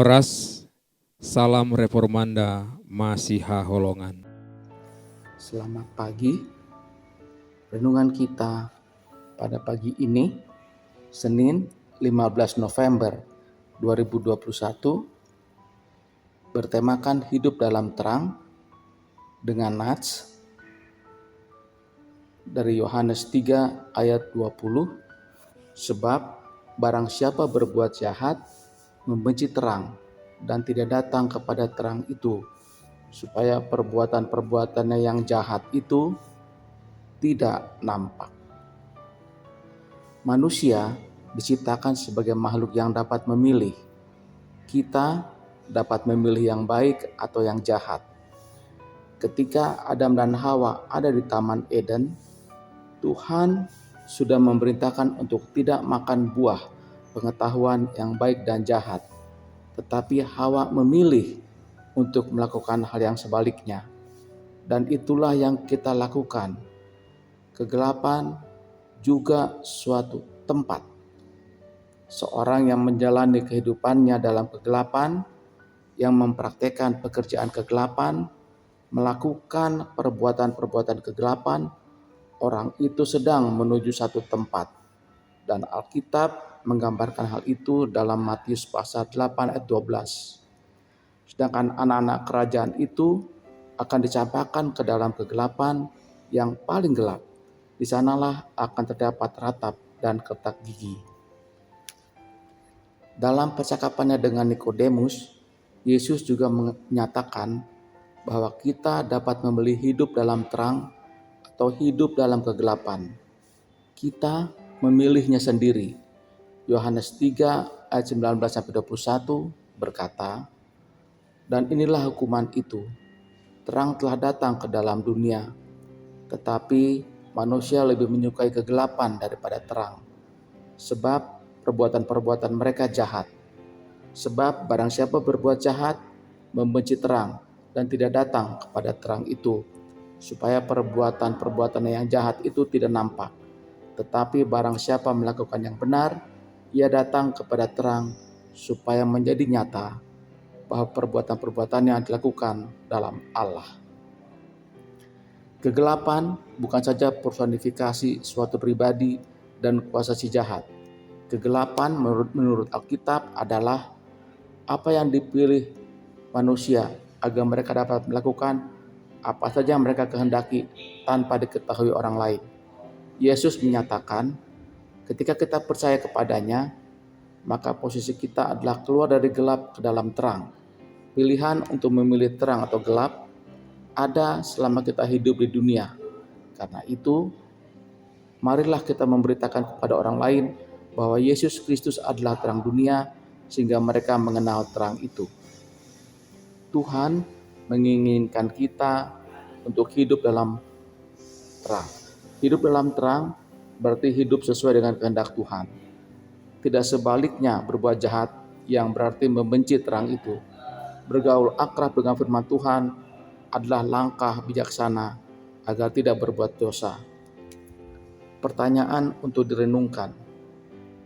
Horas, salam Reformanda Masiha Holongan. Selamat pagi. Renungan kita pada pagi ini, Senin 15 November 2021, bertemakan hidup dalam terang dengan nats dari Yohanes 3 ayat 20. Sebab barang siapa berbuat jahat membenci terang dan tidak datang kepada terang itu, supaya perbuatan-perbuatannya yang jahat itu tidak nampak. Manusia diciptakan sebagai makhluk yang dapat memilih. Kita dapat memilih yang baik atau yang jahat. Ketika Adam dan Hawa ada di Taman Eden, Tuhan sudah memerintahkan untuk tidak makan buah pengetahuan yang baik dan jahat. Tetapi Hawa memilih untuk melakukan hal yang sebaliknya. Dan itulah yang kita lakukan. Kegelapan juga suatu tempat. Seorang yang menjalani kehidupannya dalam kegelapan, yang mempraktekkan pekerjaan kegelapan, melakukan perbuatan-perbuatan kegelapan, orang itu sedang menuju satu tempat. Dan Alkitab menggambarkan hal itu dalam Matius pasal 8 ayat 12. Sedangkan anak-anak kerajaan itu akan dicampakkan ke dalam kegelapan yang paling gelap. Di sanalah akan terdapat ratap dan ketak gigi. Dalam percakapannya dengan Nikodemus, Yesus juga menyatakan bahwa kita dapat memilih hidup dalam terang atau hidup dalam kegelapan. Kita memilihnya sendiri. Yohanes 3 ayat 19-21 berkata, "Dan inilah hukuman itu, terang telah datang ke dalam dunia, tetapi manusia lebih menyukai kegelapan daripada terang, sebab perbuatan-perbuatan mereka jahat. Sebab barang siapa berbuat jahat, membenci terang dan tidak datang kepada terang itu, supaya perbuatan-perbuatan yang jahat itu tidak nampak. Tetapi barang siapa melakukan yang benar, ia datang kepada terang, supaya menjadi nyata bahwa perbuatan-perbuatan yang dilakukan dalam Allah." Kegelapan bukan saja personifikasi suatu pribadi dan kuasa si jahat. Kegelapan menurut Alkitab adalah apa yang dipilih manusia agar mereka dapat melakukan apa saja yang mereka kehendaki tanpa diketahui orang lain. Yesus menyatakan, ketika kita percaya kepadanya, maka posisi kita adalah keluar dari gelap ke dalam terang. Pilihan untuk memilih terang atau gelap ada selama kita hidup di dunia. Karena itu, marilah kita memberitakan kepada orang lain bahwa Yesus Kristus adalah terang dunia, sehingga mereka mengenal terang itu. Tuhan menginginkan kita untuk hidup dalam terang. Hidup dalam terang berarti hidup sesuai dengan kehendak Tuhan. Tidak sebaliknya berbuat jahat yang berarti membenci terang itu. Bergaul akrab dengan firman Tuhan adalah langkah bijaksana agar tidak berbuat dosa. Pertanyaan untuk direnungkan: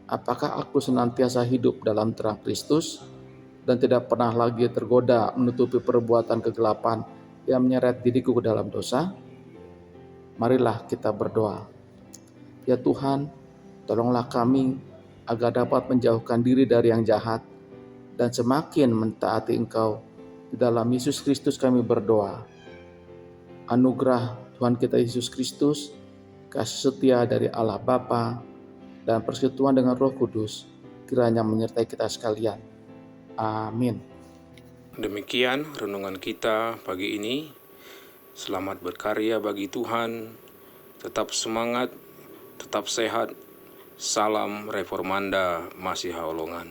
apakah aku senantiasa hidup dalam terang Kristus dan tidak pernah lagi tergoda menutupi perbuatan kegelapan yang menyeret diriku ke dalam dosa? Marilah kita berdoa. Ya Tuhan, tolonglah kami agar dapat menjauhkan diri dari yang jahat dan semakin mentaati Engkau. Di dalam Yesus Kristus kami berdoa. Anugerah Tuhan kita Yesus Kristus, kasih setia dari Allah Bapa, dan persekutuan dengan Roh Kudus kiranya menyertai kita sekalian. Amin. Demikian renungan kita pagi ini. Selamat berkarya bagi Tuhan. Tetap semangat, tetap sehat. Salam Reformanda Masiha Holongan.